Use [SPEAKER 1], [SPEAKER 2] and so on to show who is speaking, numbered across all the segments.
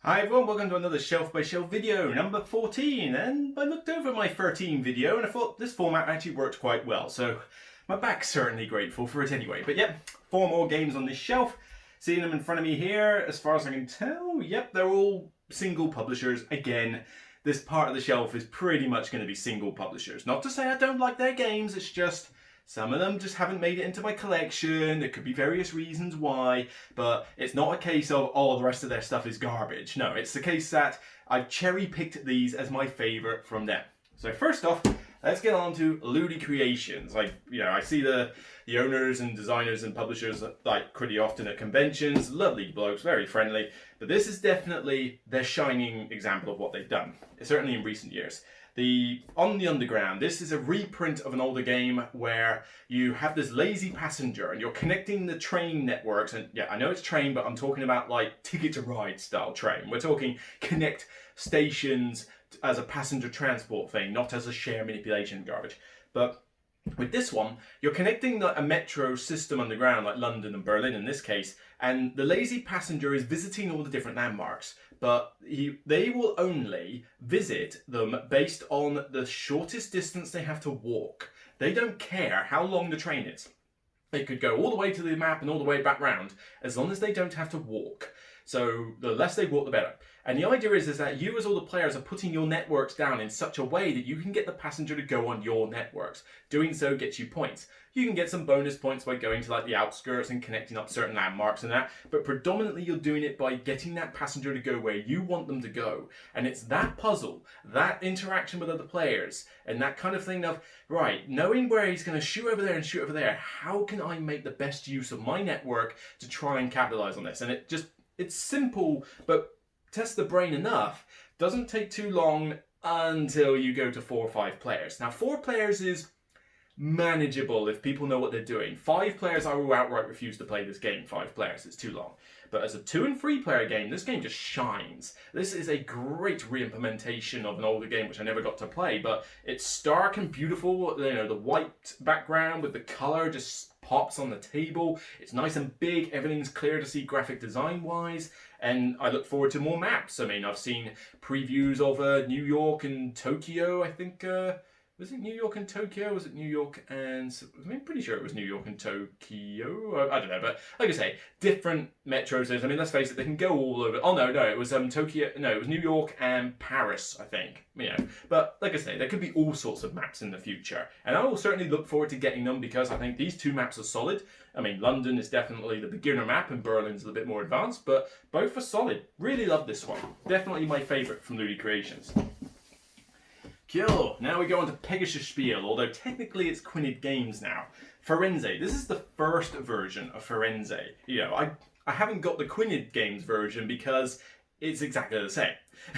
[SPEAKER 1] Hi everyone, welcome to another shelf by shelf video, number 14, and I looked over my 13 video and I thought this format actually worked quite well, so my back's certainly grateful for it anyway. But yep, 4 more games on this shelf, seeing them in front of me here, as far as I can tell, yep, they're all single publishers. Again, this part of the shelf is pretty much going to be single publishers. Not to say I don't like their games, it's just some of them just haven't made it into my collection. There could be various reasons why, but it's not a case of, oh, the rest of their stuff is garbage. No, it's the case that I've cherry-picked these as my favourite from them. So first off, let's get on to Ludi Creations. I see the owners and designers and publishers like pretty often at conventions. Lovely blokes, very friendly. But this is definitely their shining example of what they've done, certainly in recent years. On the Underground, this is a reprint of an older game where you have this lazy passenger and you're connecting the train networks. And yeah, I know it's train, but I'm talking about like Ticket to Ride style train. We're talking connect stations as a passenger transport thing, not as a share manipulation garbage. But with this one, you're connecting a metro system underground, like London and Berlin in this case, and the lazy passenger is visiting all the different landmarks, but they will only visit them based on the shortest distance they have to walk. They don't care how long the train is. They could go all the way to the map and all the way back round, as long as they don't have to walk. So the less they walk, the better. And the idea is that you as all the players are putting your networks down in such a way that you can get the passenger to go on your networks. Doing so gets you points. You can get some bonus points by going to like the outskirts and connecting up certain landmarks and that, but predominantly you're doing it by getting that passenger to go where you want them to go. And it's that puzzle, that interaction with other players, and that kind of thing of, right, knowing where he's going to shoot over there and shoot over there, how can I make the best use of my network to try and capitalize on this? And it's simple, but test the brain enough. Doesn't take too long until you go to 4 or 5 players. Now, 4 players is manageable if people know what they're doing. 5 players, I will outright refuse to play this game. 5 players, it's too long. But as a 2 and 3 player game, this game just shines. This is a great re-implementation of an older game which I never got to play, but it's stark and beautiful. You know, the white background with the color just pops on the table. It's nice and big. Everything's clear to see graphic design wise, and I look forward to more maps. I mean, I've seen previews of New York and Tokyo. I think was it New York and Tokyo? Was it New York and... I'm pretty sure it was New York and Tokyo. I don't know, but like I say, different metros. I mean, let's face it, they can go all over. Oh, no, it was Tokyo. No, it was New York and Paris, I think. You know, but like I say, there could be all sorts of maps in the future. And I will certainly look forward to getting them because I think these 2 maps are solid. I mean, London is definitely the beginner map and Berlin's a little bit more advanced, but both are solid. Really love this one. Definitely my favourite from Ludi Creations. Cool. Now we go on to Pegasusspiel, although technically it's Quinid Games now. Firenze. This is the first version of Firenze. You know, I haven't got the Quinid Games version because it's exactly the same.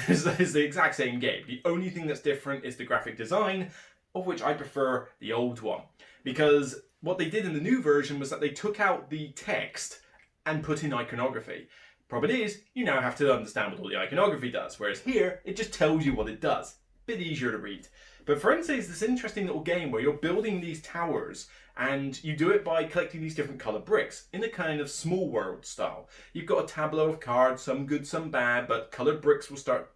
[SPEAKER 1] It's the exact same game. The only thing that's different is the graphic design, of which I prefer the old one. Because what they did in the new version was that they took out the text and put in iconography. Problem is, you now have to understand what all the iconography does, whereas here, it just tells you what it does. Bit easier to read. But Firenze is this interesting little game where you're building these towers and you do it by collecting these different colour bricks in a kind of small world style. You've got a tableau of cards, some good, some bad, but coloured bricks will start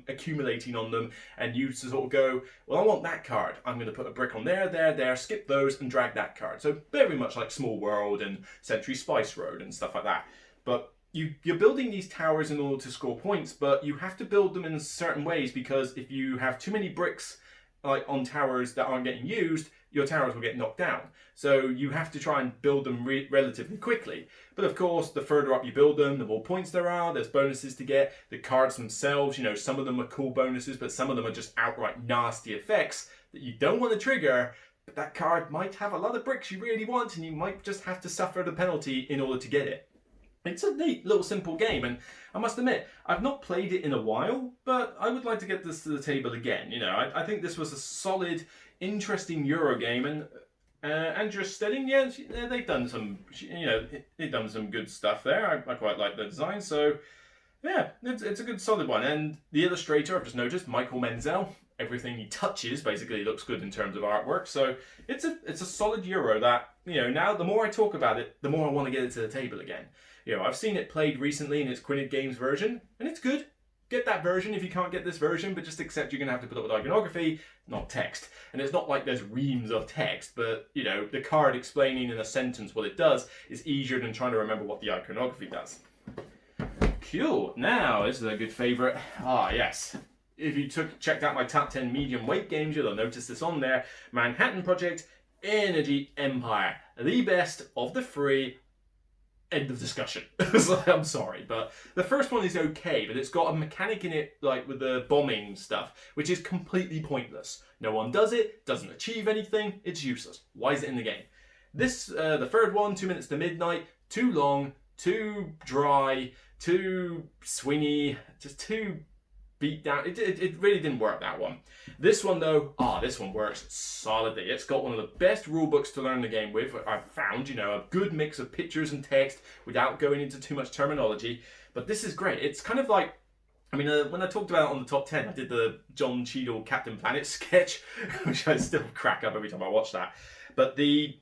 [SPEAKER 1] accumulating on them, and you sort of go, well, I want that card. I'm going to put a brick on there, skip those and drag that card. So very much like Small World and Century Spice Road and stuff like that. But you're building these towers in order to score points, but you have to build them in certain ways because if you have too many bricks like on towers that aren't getting used, your towers will get knocked down. So you have to try and build them relatively quickly. But of course, the further up you build them, the more points there are, there's bonuses to get. The cards themselves, you know, some of them are cool bonuses, but some of them are just outright nasty effects that you don't want to trigger. But that card might have a lot of bricks you really want, and you might just have to suffer the penalty in order to get it. It's a neat little simple game, and I must admit, I've not played it in a while, but I would like to get this to the table again. You know, I think this was a solid, interesting Euro game, and Andrew Stedding, yeah, they've done some, you know, they've done some good stuff there. I quite like the design, so yeah, it's a good solid one. And the illustrator, I've just noticed, Michael Menzel, everything he touches basically looks good in terms of artwork. So it's a solid Euro that, you know, now the more I talk about it, the more I want to get it to the table again. You know, I've seen it played recently in its Quinid Games version, and it's good. get that version if you can't get this version, but just accept you're going to have to put up with iconography, not text. And it's not like there's reams of text, but, you know, the card explaining in a sentence what it does is easier than trying to remember what the iconography does. Cool. Now, this is a good favourite. Ah, yes. If you checked out my top 10 medium weight games, you'll have noticed this on there. Manhattan Project, Energy Empire. The best of the three. End of discussion. I'm sorry, but the first one is okay, but it's got a mechanic in it, like with the bombing stuff, which is completely pointless. No one does it, doesn't achieve anything, it's useless. Why is it in the game? This, the third one, 2 minutes to midnight, too long, too dry, too swingy, just too beat down. It really didn't work, that one. This one though, this one works solidly. It's got one of the best rule books to learn the game with. I've found, you know, a good mix of pictures and text without going into too much terminology. But this is great. It's kind of like, I mean, when I talked about it on the top 10, I did the John Cheadle Captain Planet sketch, which I still crack up every time I watch that. But the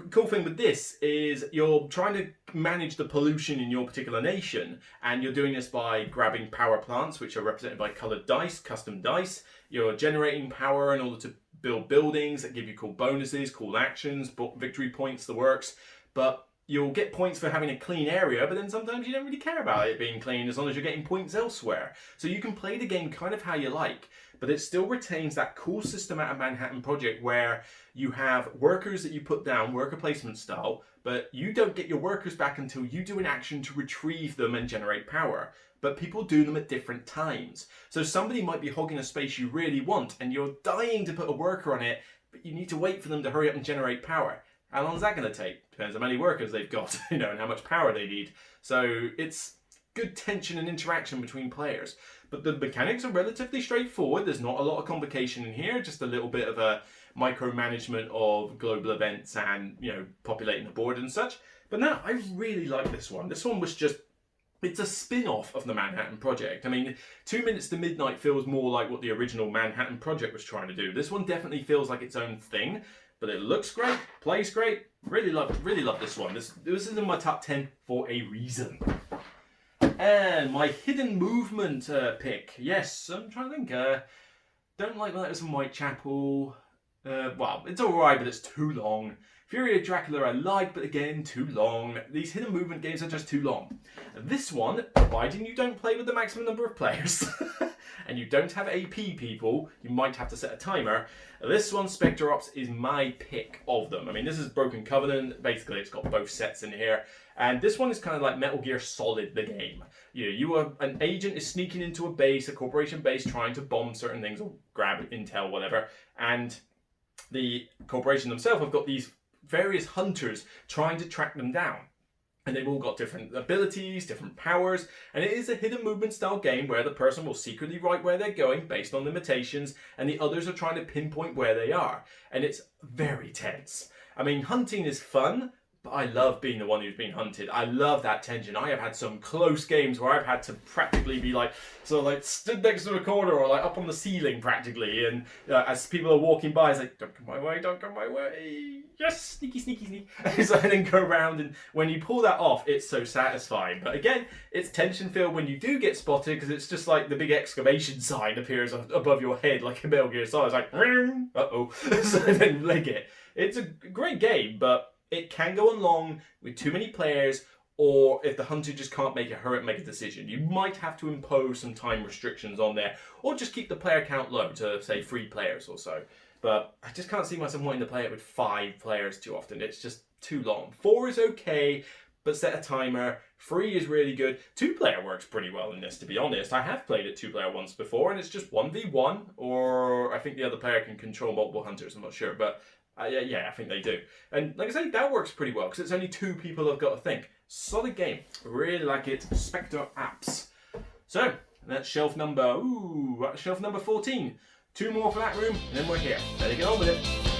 [SPEAKER 1] cool thing with this is you're trying to manage the pollution in your particular nation, and you're doing this by grabbing power plants, which are represented by coloured dice, custom dice. You're generating power in order to build buildings that give you cool bonuses, cool actions, victory points, the works. But you'll get points for having a clean area, but then sometimes you don't really care about it being clean as long as you're getting points elsewhere. So you can play the game kind of how you like, but it still retains that cool system out of Manhattan Project where you have workers that you put down, worker placement style, but you don't get your workers back until you do an action to retrieve them and generate power. But people do them at different times. So somebody might be hogging a space you really want and you're dying to put a worker on it, but you need to wait for them to hurry up and generate power. How long is that going to take? Depends how many workers they've got, you know, and how much power they need. So it's good tension and interaction between players. But the mechanics are relatively straightforward. There's not a lot of complication in here, just a little bit of a micromanagement of global events and, you know, populating the board and such. But no, I really like this one. This one was just, it's a spin-off of the Manhattan Project. I mean, 2 minutes to midnight feels more like what the original Manhattan Project was trying to do. This one definitely feels like its own thing. But it looks great, plays great. Really love this one. This is in my top 10 for a reason. And my hidden movement pick. Yes, I'm trying to think. Don't like Letters from Whitechapel. Well, it's alright, but it's too long. Fury of Dracula I like, but again, too long. These hidden movement games are just too long. This one, providing you don't play with the maximum number of players, and you don't have AP people, you might have to set a timer. This one, Spectre Ops, is my pick of them. I mean, this is Broken Covenant. Basically, it's got both sets in here. And this one is kind of like Metal Gear Solid, the game. You are an agent is sneaking into a base, a corporation base, trying to bomb certain things or grab intel, whatever. And the corporation themselves have got these various hunters trying to track them down. And they've all got different abilities, different powers, and it is a hidden movement style game where the person will secretly write where they're going based on limitations, and the others are trying to pinpoint where they are. And it's very tense. I mean, hunting is fun, but I love being the one who's being hunted. I love that tension. I have had some close games where I've had to practically be like, stood next to a corner or like up on the ceiling practically, and as people are walking by, it's like, don't come my way, don't come my way. Yes, sneaky, sneaky, sneaky. So I then go around, and when you pull that off, it's so satisfying. But again, it's tension filled when you do get spotted, because it's just like the big exclamation sign appears above your head like a Metal Gear Solid. It's like, uh-oh. So then leg it. It's a great game, but it can go on long with too many players, or if the hunter just can't make a decision. You might have to impose some time restrictions on there, or just keep the player count low to, say, 3 players or so. But I just can't see myself wanting to play it with 5 players too often. It's just too long. 4 is okay, but set a timer. 3 is really good. 2-player works pretty well in this, to be honest. I have played it 2-player once before, and it's just 1v1, or I think the other player can control multiple hunters. I'm not sure, but yeah, I think they do. And like I say, that works pretty well, because it's only 2 people I've got to think. Solid game. Really like it. Spectre Apps. So, that's shelf number 14. 2 more for that room, and then we're here. Better get on with it.